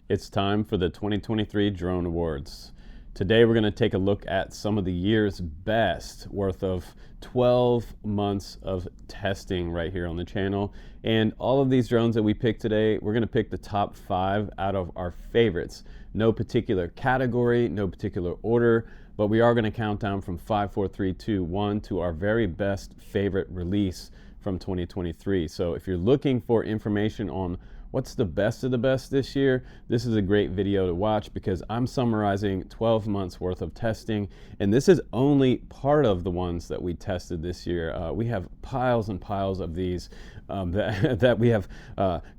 It's time for the 2023 Drone Awards. Today we're going to take a look at some of the year's best, worth of 12 months of testing right here on the channel. And all of these drones that we picked today, we're going to pick the top 5 out of our favorites. No particular category, no particular order, but we are going to count down from 5, 4, 3, 2, 1 to our very best favorite release from 2023. So if you're looking for information on what's the best of the best this year, this is a great video to watch because I'm summarizing 12 months worth of testing, and this is only part of the ones that we tested this year. We have piles and piles of these that we have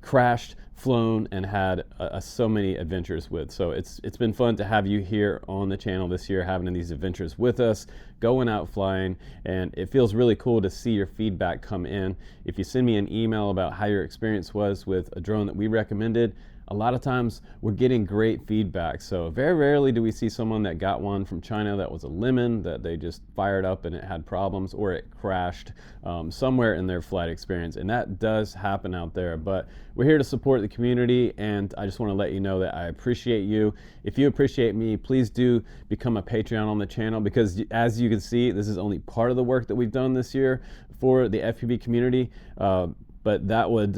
crashed, flown, and had so many adventures with. So it's been fun to have you here on the channel this year, having these adventures with us, going out flying, and it feels really cool to see your feedback come in. If you send me an email about how your experience was with a drone that we recommended, a lot of times we're getting great feedback. So very rarely do we see someone that got one from China that was a lemon, that they just fired up and it had problems, or it crashed somewhere in their flight experience. And that does happen out there, but we're here to support the community, and I just want to let you know that I appreciate you. If you appreciate me, please do become a Patreon on the channel, because as you can see, this is only part of the work that we've done this year for the FPV community. But that would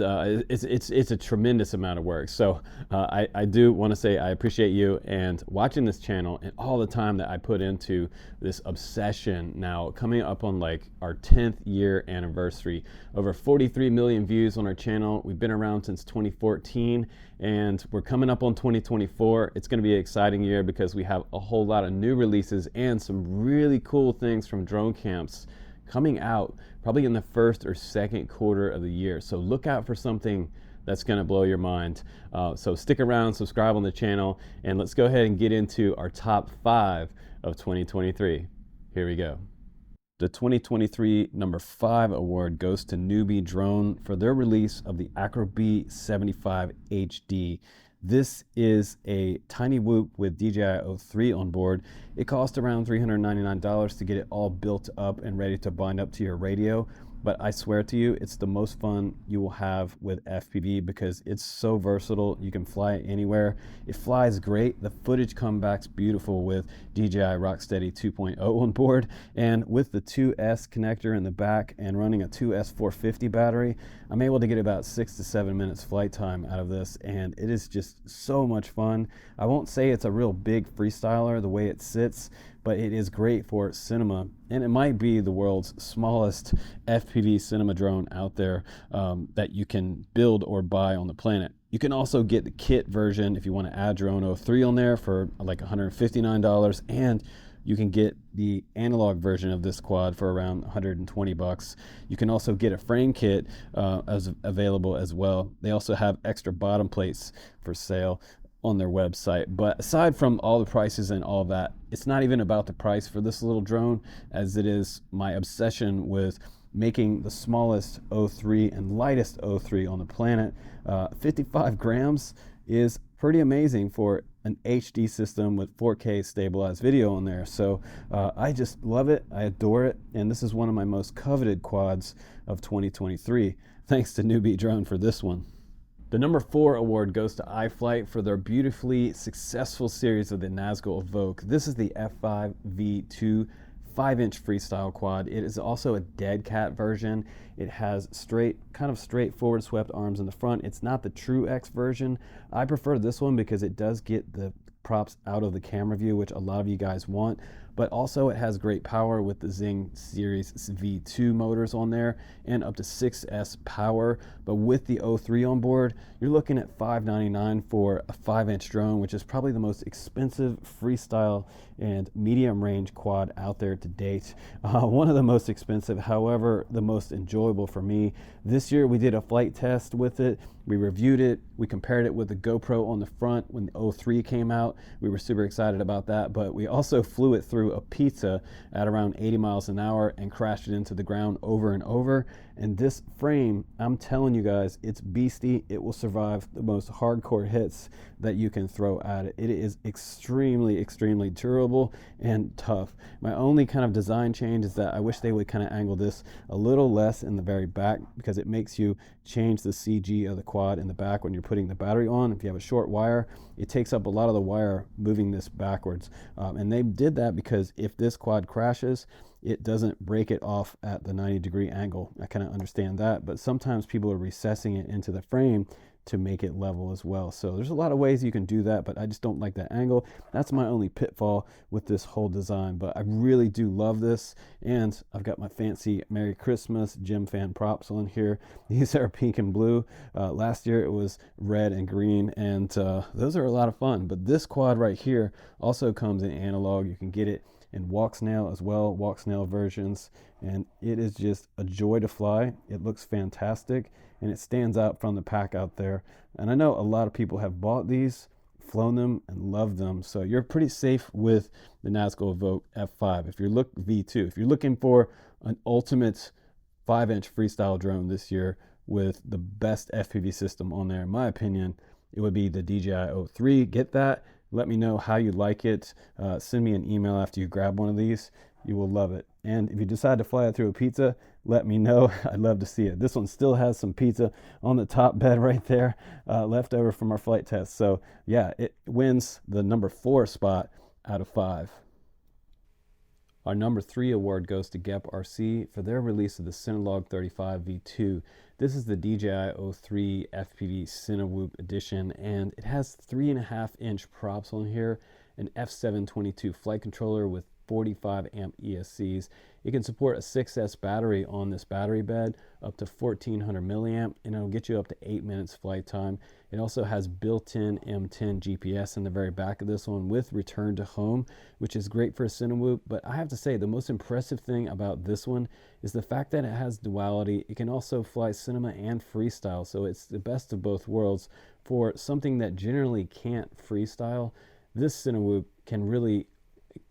it's a tremendous amount of work. So I do want to say I appreciate you and watching this channel and all the time that I put into this obsession. Now coming up on like our 10th year anniversary, over 43 million views on our channel. We've been around since 2014, and we're coming up on 2024. It's going to be an exciting year because we have a whole lot of new releases and some really cool things from drone camps coming out probably in the first or second quarter of the year. So look out for something that's going to blow your mind. So stick around, subscribe on the channel, and let's go ahead and get into our top 5 of 2023. Here we go. The 2023 number 5 award goes to Newbie Drone for their release of the Acro-B 75 HD. This is a tiny whoop with DJI O3 on board. It cost around $399 to get it all built up and ready to bind up to your radio. But I swear to you, it's the most fun you will have with FPV because it's so versatile. You can fly it anywhere. It flies great. The footage comeback's beautiful with DJI Rocksteady 2.0 on board. And with the 2S connector in the back and running a 2S 450 battery, I'm able to get about 6 to 7 minutes flight time out of this. And it is just so much fun. I won't say it's a real big freestyler the way it sits, but it is great for cinema, and it might be the world's smallest FPV cinema drone out there that you can build or buy on the planet. You can also get the kit version if you want to add your own O3 on there for like $159, and you can get the analog version of this quad for around 120 bucks. You can also get a frame kit as available as well. They also have extra bottom plates for sale on their website. But aside from all the prices and all that, it's not even about the price for this little drone, as it is my obsession with making the smallest O3 and lightest O3 on the planet. 55 grams is pretty amazing for an HD system with 4K stabilized video on there. So I just love it, I adore it, and this is one of my most coveted quads of 2023. Thanks to Newbie Drone for this one. The number 4 award goes to Iflight for their beautifully successful series of the Nazgul Evoke. This is the F5 V2 5-inch freestyle quad. It is also a dead cat version. It has kind of straightforward swept arms in the front. It's not the True X version. I prefer this one because it does get the props out of the camera view, which a lot of you guys want, but also it has great power with the Zing Series V2 motors on there and up to 6S power. But with the O3 on board, you're looking at $599 for a 5-inch drone, which is probably the most expensive freestyle and medium range quad out there to date. One of the most expensive, however, the most enjoyable for me. This year we did a flight test with it. We reviewed it. We compared it with the GoPro on the front when the O3 came out. We were super excited about that, but we also flew it through through a pizza at around 80 miles an hour and crashed it into the ground over and over. And this frame, I'm telling you guys, it's beastie. It will survive the most hardcore hits that you can throw at it. It is extremely durable and tough. My only kind of design change is that I wish they would kind of angle this a little less in the very back, because it makes you change the CG of the quad in the back when you're putting the battery on. If you have a short wire, it takes up a lot of the wire moving this backwards. And they did that because if this quad crashes, it doesn't break it off at the 90-degree angle. I kind of understand that, but sometimes people are recessing it into the frame to make it level as well. So there's a lot of ways you can do that, but I just don't like that angle. That's my only pitfall with this whole design, but I really do love this. And I've got my fancy Merry Christmas Gem Fan props on here. These are pink and blue. Last year it was red and green, and those are a lot of fun. But this quad right here also comes in analog. You can get it in walk snail as well, walk snail versions, and it is just a joy to fly. It looks fantastic, and it stands out from the pack out there. And I know a lot of people have bought these, flown them, and loved them, so you're pretty safe with the Nazco Evoke F5. If you're V2, if you're looking for an ultimate 5-inch freestyle drone this year with the best FPV system on there, in my opinion, it would be the DJI O3. Get that. Let me know how you like it. Send me an email after you grab one of these. You will love it. And if you decide to fly it through a pizza, let me know. I'd love to see it. This one still has some pizza on the top bed right there, left over from our flight test. So yeah, it wins the number 4 spot out of 5. Our number 3 award goes to Geprc for their release of the Cinelogue35 V2. This is the DJI O3 FPV Cinewhoop edition, and it has 3.5-inch props on here, an F722 flight controller with 45 amp ESCs. It can support a 6S battery on this battery bed, up to 1400 milliamp, and it'll get you up to 8 minutes flight time. It also has built-in M10 GPS in the very back of this one with return to home, which is great for a Cinewhoop. But I have to say, the most impressive thing about this one is the fact that it has duality. It can also fly cinema and freestyle, so it's the best of both worlds. For something that generally can't freestyle, this Cinewhoop can really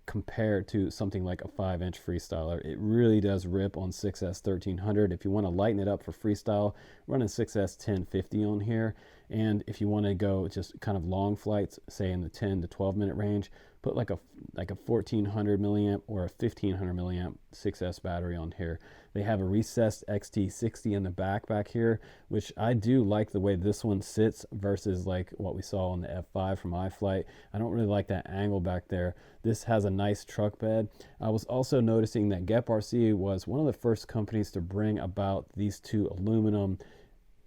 compare to something like a 5-inch freestyler. It really does rip on 6S 1300. If you want to lighten it up for freestyle, run a 6S 1050 on here. And if you want to go just kind of long flights, say in the 10 to 12 minute range, put like a 1400 milliamp or a 1500 milliamp 6S battery on here. They have a recessed XT60 in the back here, which I do like the way this one sits versus like what we saw on the F5 from Iflight. I don't really like that angle back there. This has a nice truck bed. I was also noticing that Geprc was one of the first companies to bring about these two aluminum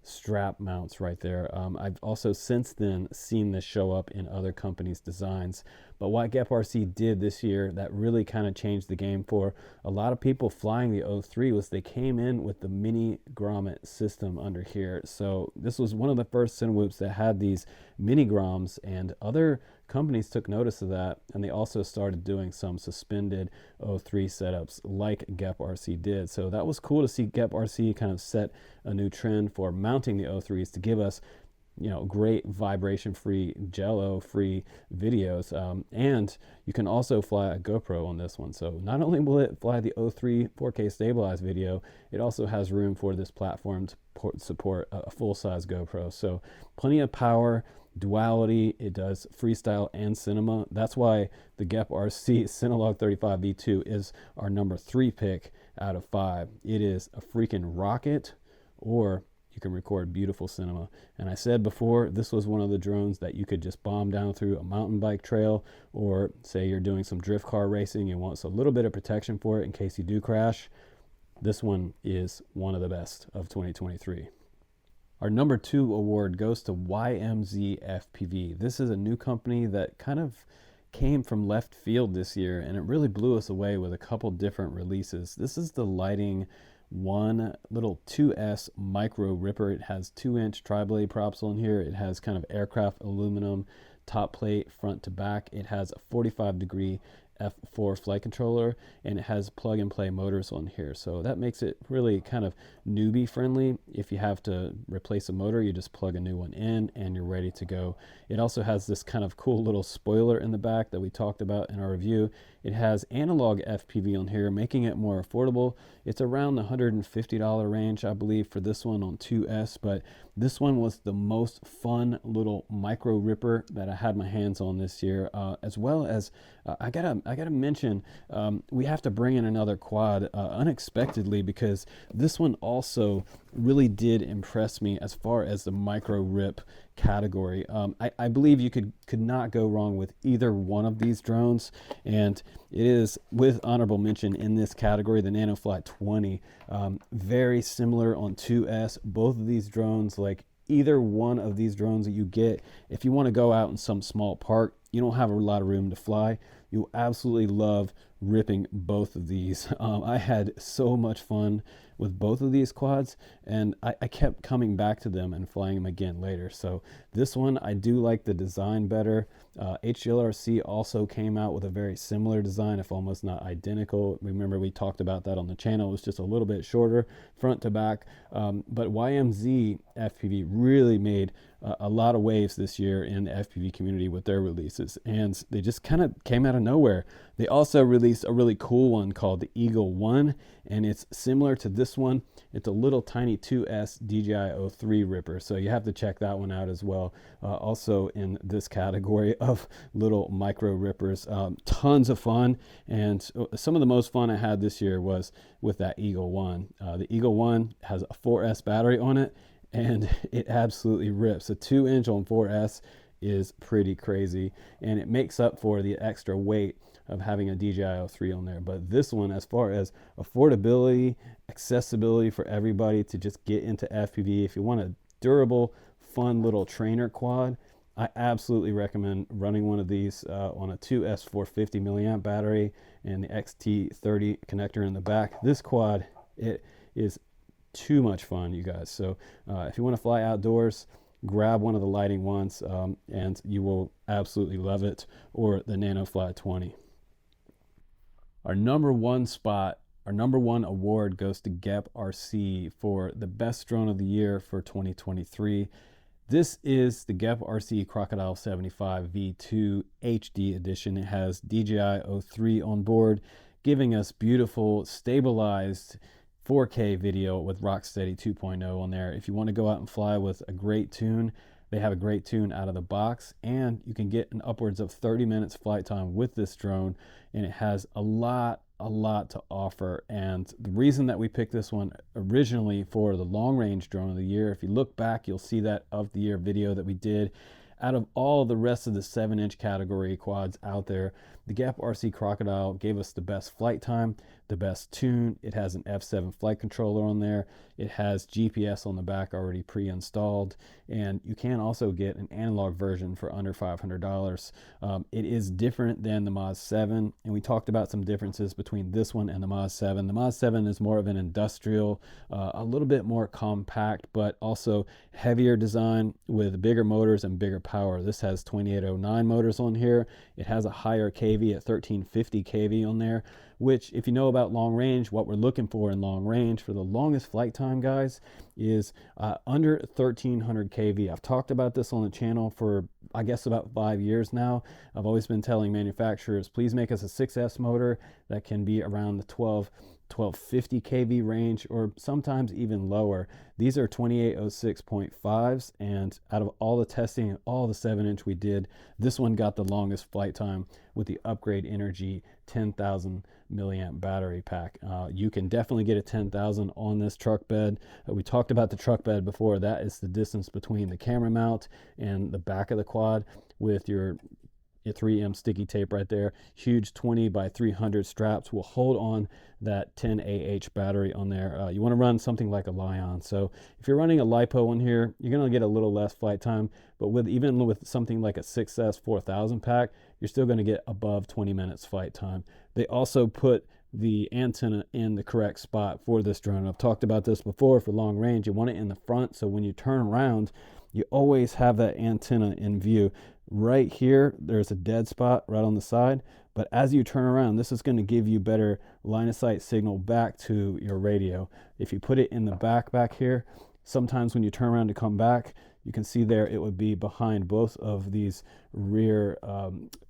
strap mounts right there. I've also since then seen this show up in other companies' designs. But what Geprc did this year that really kind of changed the game for a lot of people flying the O3 was they came in with the mini grommet system under here. So this was one of the first Cinewhoops that had these mini groms, and other companies took notice of that, and they also started doing some suspended O3 setups like Geprc did. So that was cool to see Geprc kind of set a new trend for mounting the O3s to give us, you know, great vibration-free, jello-free videos. And you can also fly a GoPro on this one. So not only will it fly the O3 4K stabilized video, it also has room for this platform to support a full-size GoPro. So plenty of power, duality. It does freestyle and cinema. That's why the Geprc Cinelogue35 V2 is our number 3 pick out of 5. It is a freaking rocket, or you can record beautiful cinema. And I said before, this was one of the drones that you could just bomb down through a mountain bike trail, or say you're doing some drift car racing and want a little bit of protection for it in case you do crash. This one is one of the best of 2023. Our number 2 award goes to YMZ FPV. This is a new company that kind of came from left field this year, and it really blew us away with a couple different releases. This is the Lighting One little 2S micro ripper. It has 2-inch tri-blade props on here. It has kind of aircraft aluminum top plate front to back. It has a 45-degree F4 flight controller, and it has plug and play motors on here. So that makes it really kind of newbie friendly. If you have to replace a motor, you just plug a new one in and you're ready to go. It also has this kind of cool little spoiler in the back that we talked about in our review. It has analog FPV on here, making it more affordable. It's around the $150 range, I believe, for this one on 2S, but this one was the most fun little micro ripper that I had my hands on this year, as well as I gotta mention, we have to bring in another quad unexpectedly, because this one also really did impress me as far as the micro rip category. I believe you could not go wrong with either one of these drones, and it is with honorable mention in this category, the Nanofly16. Very similar on 2S. Both of these drones, like either one of these drones that you get, if you want to go out in some small park, you don't have a lot of room to fly, you'll absolutely love ripping both of these. I had so much fun with both of these quads, and I kept coming back to them and flying them again later. So this one, I do like the design better. HGLRC also came out with a very similar design, if almost not identical. Remember, we talked about that on the channel. It was just a little bit shorter front to back, but YMZ FPV really made a lot of waves this year in the FPV community with their releases, and they just kind of came out of nowhere. They also released a really cool one called the Eagle 1, and it's similar to this one. It's a little tiny 2S DJI-03 ripper, so you have to check that one out as well. Also in this category of little micro rippers. Tons of fun, and some of the most fun I had this year was with that Eagle 1. The Eagle 1 has a 4S battery on it, and it absolutely rips. A 2-inch on 4S is pretty crazy, and it makes up for the extra weight of having a DJI-03 on there. But this one, as far as affordability, accessibility for everybody to just get into FPV, if you want a durable, fun little trainer quad, I absolutely recommend running one of these on a 2S 450 milliamp battery and the XT30 connector in the back. This quad, it is too much fun, you guys. So if you want to fly outdoors, grab one of the lighting ones, and you will absolutely love it, or the Nanofly20. Our number one award goes to Geprc for the best drone of the year for 2023. This is the Geprc Crocodile 75 V2 HD edition. It has DJI-03 on board, giving us beautiful, stabilized 4K video with Rocksteady 2.0 on there. If you want to go out and fly with a great tune, they have a great tune out of the box, and you can get an upwards of 30 minutes flight time with this drone, and it has a lot to offer. And the reason that we picked this one originally for the long range drone of the year, if you look back, you'll see that of the year video that we did. Out of all the rest of the 7-inch category quads out there, the Geprc Crocodile gave us the best flight time, the best tune. It has an F7 flight controller on there. It has GPS on the back already pre-installed, and you can also get an analog version for under $500. It is different than the Moz 7, and we talked about some differences between this one and the Moz 7. The Moz 7 is more of an industrial, a little bit more compact, but also heavier design with bigger motors and bigger power. This has 2809 motors on here. It has a higher KV at 1350 KV on there, which, if you know about long range, what we're looking for in long range for the longest flight time, guys, is under 1300 KV. I've talked about this on the channel for, I guess, about 5 years now. I've always been telling manufacturers, please make us a 6S motor that can be around the 1250 kV range, or sometimes even lower. These are 2806.5s, and out of all the testing and all the 7-inch we did, this one got the longest flight time with the Upgrade Energy 10,000 milliamp battery pack. You can definitely get a 10,000 on this truck bed. We talked about the truck bed before. That is the distance between the camera mount and the back of the quad with your 3M sticky tape right there. Huge 20 by 300 straps will hold on that 10AH battery on there. You want to run something like a Lion. So if you're running a LiPo on here, you're going to get a little less flight time, but even with something like a 6S 4000 pack, you're still going to get above 20 minutes flight time. They also put the antenna in the correct spot for this drone. I've talked about this before. For long range, you want it in the front, so when you turn around, you always have that antenna in view. Right here, there's a dead spot right on the side, but as you turn around, this is going to give you better line of sight signal back to your radio. If you put it in the back here, sometimes when you turn around to come back, you can see there it would be behind both of these rear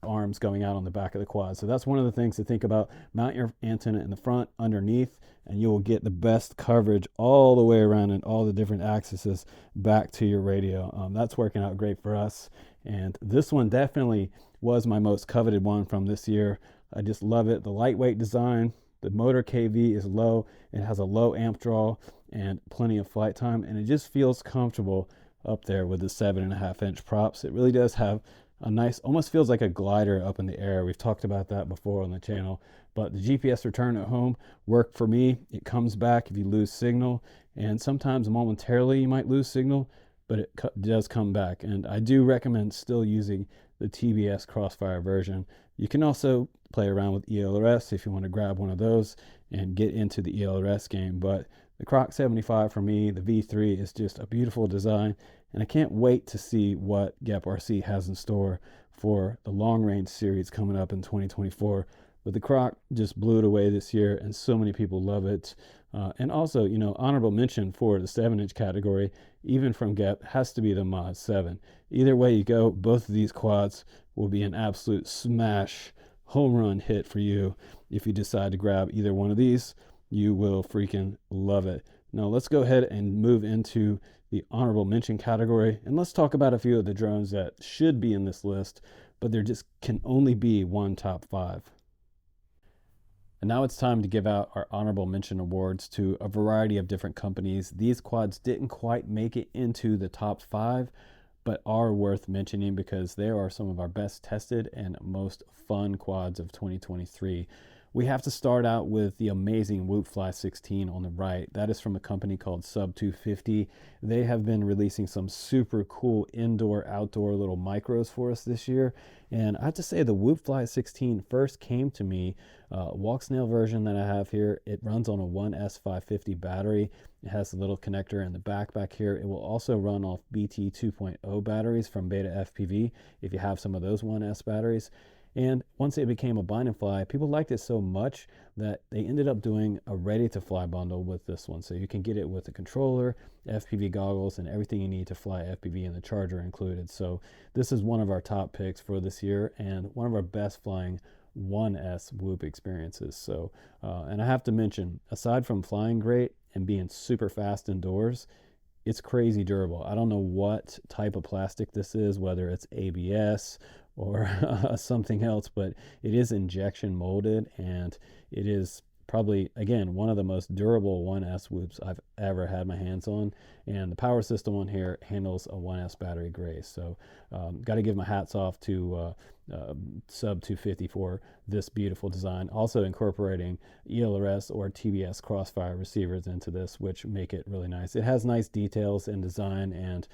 arms going out on the back of the quad. So that's one of the things to think about. Mount your antenna in the front, underneath, and you will get the best coverage all the way around in all the different axes back to your radio. That's working out great for us. And this one definitely was my most coveted one from this year. I just love it. The lightweight design, the motor KV is low. It has a low amp draw and plenty of flight time, and it just feels comfortable up there with the 7.5-inch props. It really does have a nice, almost feels like a glider up in the air. We've talked about that before on the channel, but the GPS return at home worked for me. It comes back if you lose signal, and sometimes momentarily you might lose signal, but it does come back. And I do recommend still using the TBS Crossfire version. You can also play around with ELRS if you want to grab one of those and get into the ELRS game, but the Croc 75 for me, the V3, is just a beautiful design, and I can't wait to see what Geprc has in store for the long range series coming up in 2024. But the Croc just blew it away this year, and so many people love it. And also, you know, honorable mention for the 7-inch category, even from Gep, has to be the Mod 7. Either way you go, both of these quads will be an absolute smash home run hit for you. If you decide to grab either one of these, you will freaking love it. Now let's go ahead and move into the honorable mention category, and let's talk about a few of the drones that should be in this list, but there just can only be one top 5. And now it's time to give out our honorable mention awards to a variety of different companies. These quads didn't quite make it into the top 5, but are worth mentioning because they are some of our best tested and most fun quads of 2023. We have to start out with the amazing Whoopfly16 on the right. That is from a company called Sub250. They have been releasing some super cool indoor, outdoor little micros for us this year. And I have to say the Whoopfly16 first came to me, walk snail version that I have here. It runs on a 1S550 battery. It has a little connector in the back here. It will also run off BT 2.0 batteries from Betafpv if you have some of those 1S batteries. And once it became a bind and fly, people liked it so much that they ended up doing a ready to fly bundle with this one. So you can get it with the controller, FPV goggles, and everything you need to fly FPV, and the charger included. So this is one of our top picks for this year and one of our best flying 1S Whoop experiences. So, and I have to mention, aside from flying great and being super fast indoors, it's crazy durable. I don't know what type of plastic this is, whether it's ABS or something else, but it is injection molded, and it is probably, again, one of the most durable 1S Whoops I've ever had my hands on. And the power system on here handles a 1S battery gray. So got to give my hats off to Sub250 for this beautiful design. Also incorporating ELRS or TBS Crossfire receivers into this, which make it really nice. It has nice details in design and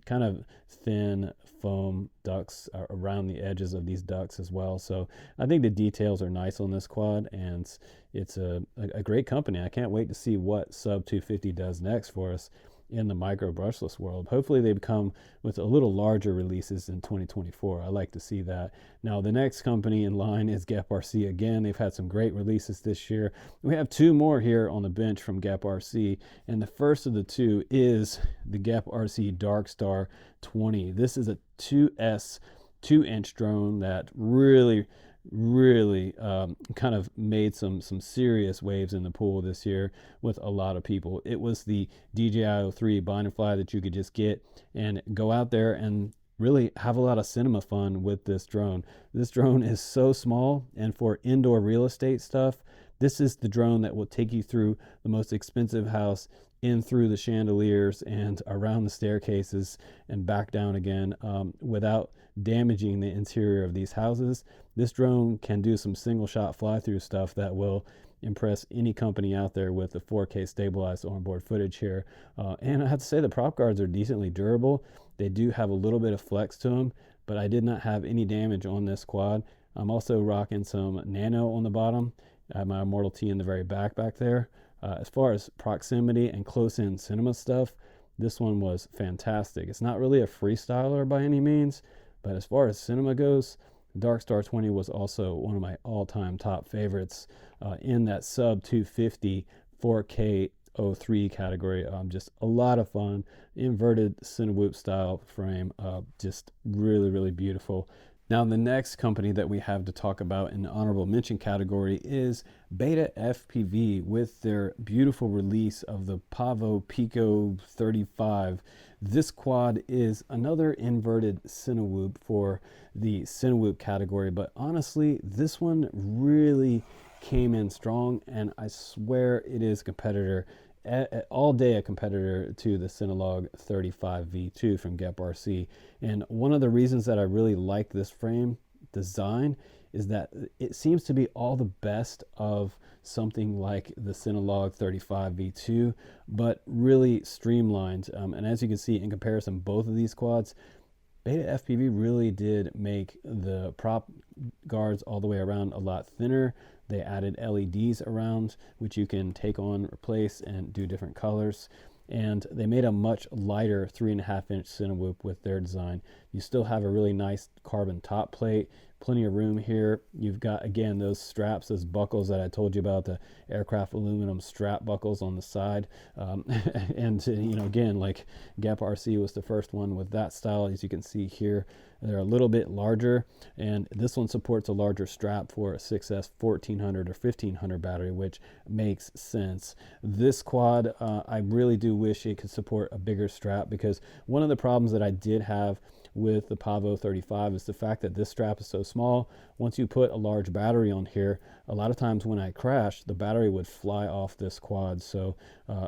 kind of thin foam ducts around the edges of these ducts as well. So I think the details are nice on this quad, and it's a great company. I can't wait to see what Sub250 does next for us in the micro brushless world. Hopefully they come with a little larger releases in 2024. I like to see that. Now the next company in line is Geprc. Again, they've had some great releases this year. We have 2 more here on the bench from Geprc, and the first of the 2 is the Geprc Darkstar 20. This is a 2S 2-inch drone that really kind of made some serious waves in the pool this year with a lot of people. It was the DJI-03 bind and fly that you could just get and go out there and really have a lot of cinema fun with this drone. This drone is so small, and for indoor real estate stuff, this is the drone that will take you through the most expensive house, in through the chandeliers and around the staircases and back down again without damaging the interior of these houses. This drone can do some single shot fly through stuff that will impress any company out there with the 4K stabilized onboard footage here. And I have to say the prop guards are decently durable. They do have a little bit of flex to them, but I did not have any damage on this quad. I'm also rocking some nano on the bottom. I have my Immortal T in the very back there. As far as proximity and close-in cinema stuff, this one was fantastic. It's not really a freestyler by any means, but as far as cinema goes, Dark Star 20 was also one of my all-time top favorites in that Sub250 4K 03 category. Just a lot of fun, inverted Cinewhoop style frame, just really beautiful. Now, the next company that we have to talk about in the honorable mention category is Betafpv with their beautiful release of the Pavo Pavo35. This quad is another inverted Cinewhoop for the Cinewhoop category, but honestly, this one really came in strong, and I swear it is a competitor, all day a competitor to the Cinelog 35 V2 from Geprc. And one of the reasons that I really like this frame design is that it seems to be all the best of something like the Cinelog 35 V2, but really streamlined. And as you can see in comparison, both of these quads, Betafpv really did make the prop guards all the way around a lot thinner. They added LEDs around, which you can take on, replace, and do different colors. And they made a much lighter 3.5-inch Cinewhoop with their design. You still have a really nice carbon top plate, plenty of room here. You've got, again, those straps, those buckles that I told you about, the aircraft aluminum strap buckles on the side. And, you know, again, like Geprc was the first one with that style. As you can see here, they're a little bit larger, and this one supports a larger strap for a 6S 1400 or 1500 battery, which makes sense. This quad, I really do wish it could support a bigger strap, because one of the problems that I did have with the Pavo 35 is the fact that this strap is so small. Once you put a large battery on here, a lot of times when I crashed, the battery would fly off this quad. So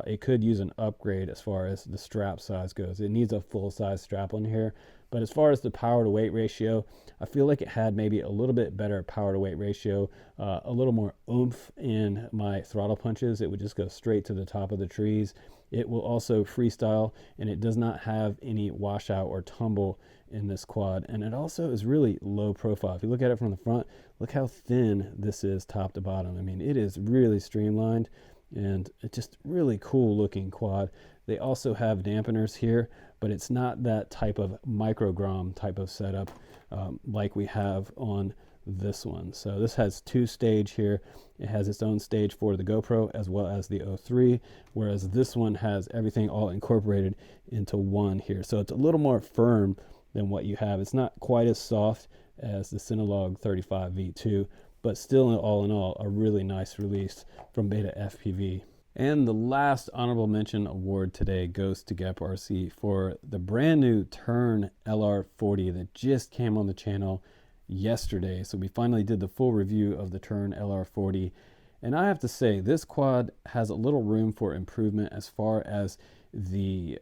it could use an upgrade as far as the strap size goes. It needs a full-size strap on here. But as far as the power to weight ratio, I feel like it had maybe a little bit better power to weight ratio, a little more oomph in my throttle punches. It would just go straight to the top of the trees. It will also freestyle, and it does not have any washout or tumble in this quad. And it also is really low profile. If you look at it from the front, look how thin this is top to bottom. I mean, it is really streamlined, and it's just really cool looking quad. They also have dampeners here, but it's not that type of microgrom type of setup like we have on this one. So this has two stage here. It has its own stage for the GoPro as well as the 03, whereas this one has everything all incorporated into one here. So it's a little more firm than what you have. It's not quite as soft as the Cinelog 35 V2, but still, all in all, a really nice release from Betafpv. And the last honorable mention award today goes to Geprc for the brand new Turn LR40 that just came on the channel yesterday. So we finally did the full review of the Turn LR40. And I have to say, this quad has a little room for improvement as far as the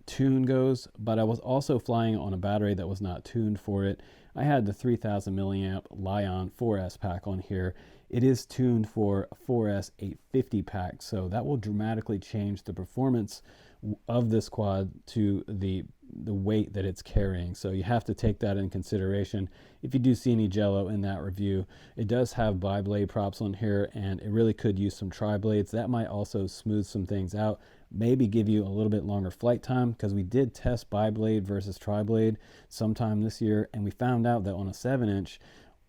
tune goes, but I was also flying on a battery that was not tuned for it. I had the 3000 milliamp Li-ion 4S pack on here. It is tuned for a 4S 850 pack, so that will dramatically change the performance of this quad to the weight that it's carrying. So you have to take that in consideration if you do see any jello in that review. It does have bi-blade props on here, and it really could use some tri-blades. That might also smooth some things out, maybe give you a little bit longer flight time, because we did test bi-blade versus tri-blade sometime this year, and we found out that on a 7-inch,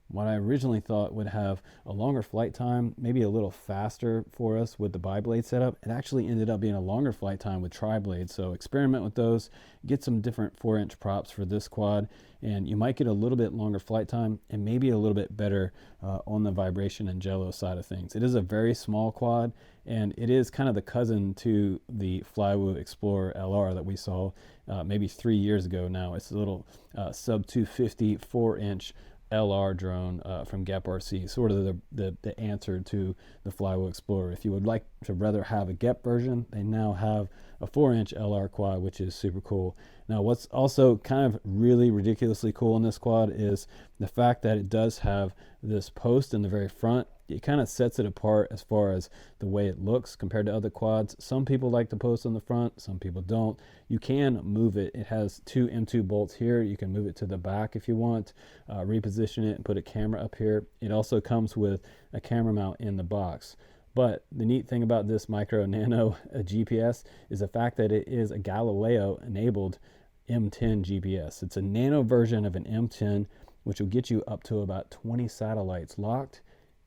what I originally thought would have a longer flight time, maybe a little faster for us with the bi-blade setup, it actually ended up being a longer flight time with tri-blade. So experiment with those, get some different 4-inch props for this quad, and you might get a little bit longer flight time and maybe a little bit better on the vibration and jello side of things. It is a very small quad, and it is kind of the cousin to the Flywoo Explorer LR that we saw maybe 3 years ago now. It's a little Sub250 4-inch LR drone from Geprc, sort of the answer to the Flywoo Explorer. If you would like to rather have a Gep version, they now have a 4-inch LR quad, which is super cool. Now, what's also kind of really ridiculously cool in this quad is the fact that it does have this post in the very front. It kind of sets it apart as far as the way it looks compared to other quads. Some people like the post on the front, some people don't. You can move it. It has two M2 bolts here. You can move it to the back if you want, reposition it and put a camera up here. It also comes with a camera mount in the box. But the neat thing about this micro nano GPS is the fact that it is a Galileo enabled M10 GPS. It's a nano version of an M10. which will get you up to about 20 satellites locked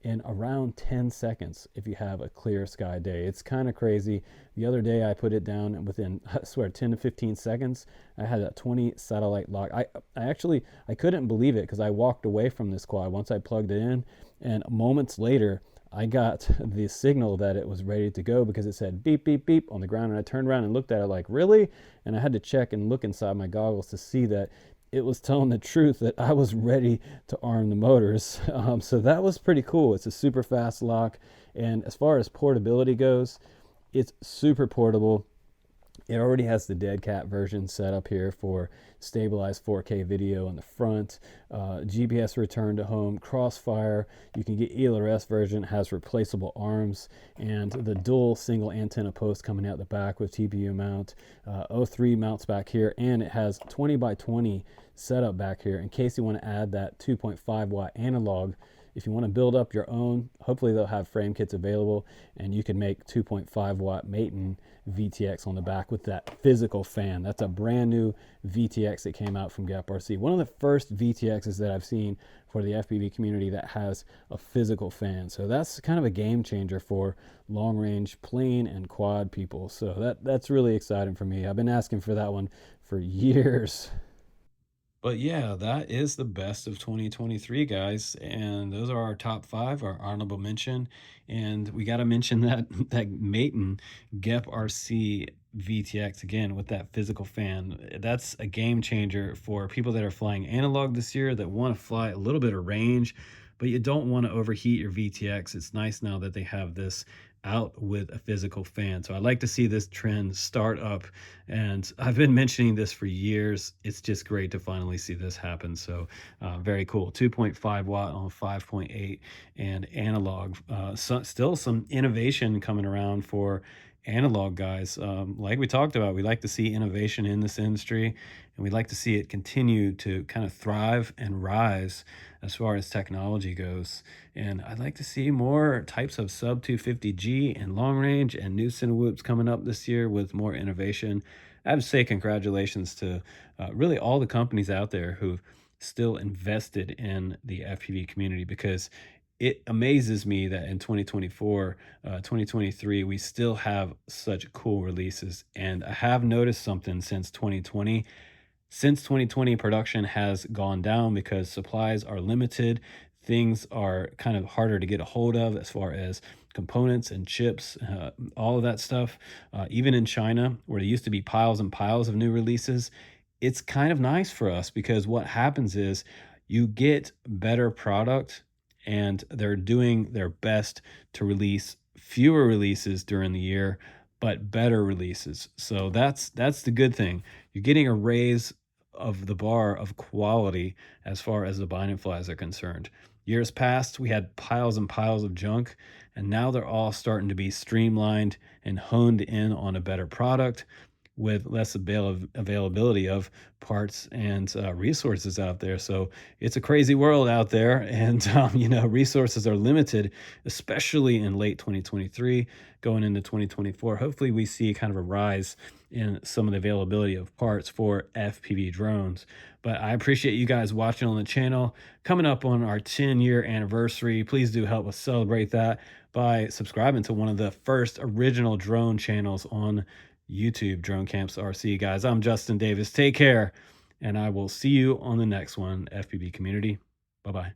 in around 10 seconds if you have a clear sky day. It's kind of crazy. The other day I put it down, and within, I swear, 10 to 15 seconds, I had a 20 satellite lock. I couldn't believe it because I walked away from this quad once I plugged it in, and moments later, I got the signal that it was ready to go because it said beep, beep, beep on the ground. And I turned around and looked at it like, really? And I had to check and look inside my goggles to see that it was telling the truth, that I was ready to arm the motors. So that was pretty cool. It's a super fast lock. And as far as portability goes, it's super portable. It already has the dead cat version set up here for stabilized 4K video on the front, GPS return to home, crossfire. You can get ELRS version, has replaceable arms, and the dual single antenna post coming out the back with TPU mount, 03 mounts back here, and it has 20 by 20 setup back here in case you want to add that 2.5 watt analog. If you want to build up your own, hopefully they'll have frame kits available, and you can make 2.5 watt Maton VTX on the back with that physical fan. That's a brand new VTX that came out from Geprc. One of the first VTXs that I've seen for the FPV community that has a physical fan. So that's kind of a game changer for long range plane and quad people. So that's really exciting for me. I've been asking for that one for years. But yeah, that is the best of 2023, guys. And those are our top 5, our honorable mention. And we got to mention that Maton Geprc VTX again with that physical fan. That's a game changer for people that are flying analog this year that want to fly a little bit of range, but you don't want to overheat your VTX. It's nice now that they have this out with a physical fan. So I'd like to see this trend start up, and I've been mentioning this for years. It's just great to finally see this happen. So very cool. 2.5 watt on 5.8 and analog. Still some innovation coming around for analog guys. Like we talked about, we like to see innovation in this industry, and we'd like to see it continue to kind of thrive and rise as far as technology goes. And I'd like to see more types of Sub250G and long range and new Cinewhoops coming up this year with more innovation. I have to say congratulations to really all the companies out there who've still invested in the FPV community, because it amazes me that in 2024, 2023, we still have such cool releases. And I have noticed something since 2020. Since 2020, production has gone down because supplies are limited. Things are kind of harder to get a hold of as far as components and chips, all of that stuff. Even in China, where there used to be piles and piles of new releases, it's kind of nice for us because what happens is you get better product, and they're doing their best to release fewer releases during the year, but better releases. So that's the good thing. You're getting a raise of the bar of quality as far as the bind and flies are concerned. Years past, we had piles and piles of junk, and now they're all starting to be streamlined and honed in on a better product with less availability of parts and resources out there. So it's a crazy world out there, and resources are limited, especially in late 2023 going into 2024. Hopefully we see kind of a rise in some of the availability of parts for FPV drones. But I appreciate you guys watching on the channel. Coming up on our 10-year anniversary, please do help us celebrate that by subscribing to one of the first original drone channels on YouTube, Drone Camps RC. Guys, I'm Justin Davis. Take care, and I will see you on the next one, FPV community. Bye-bye.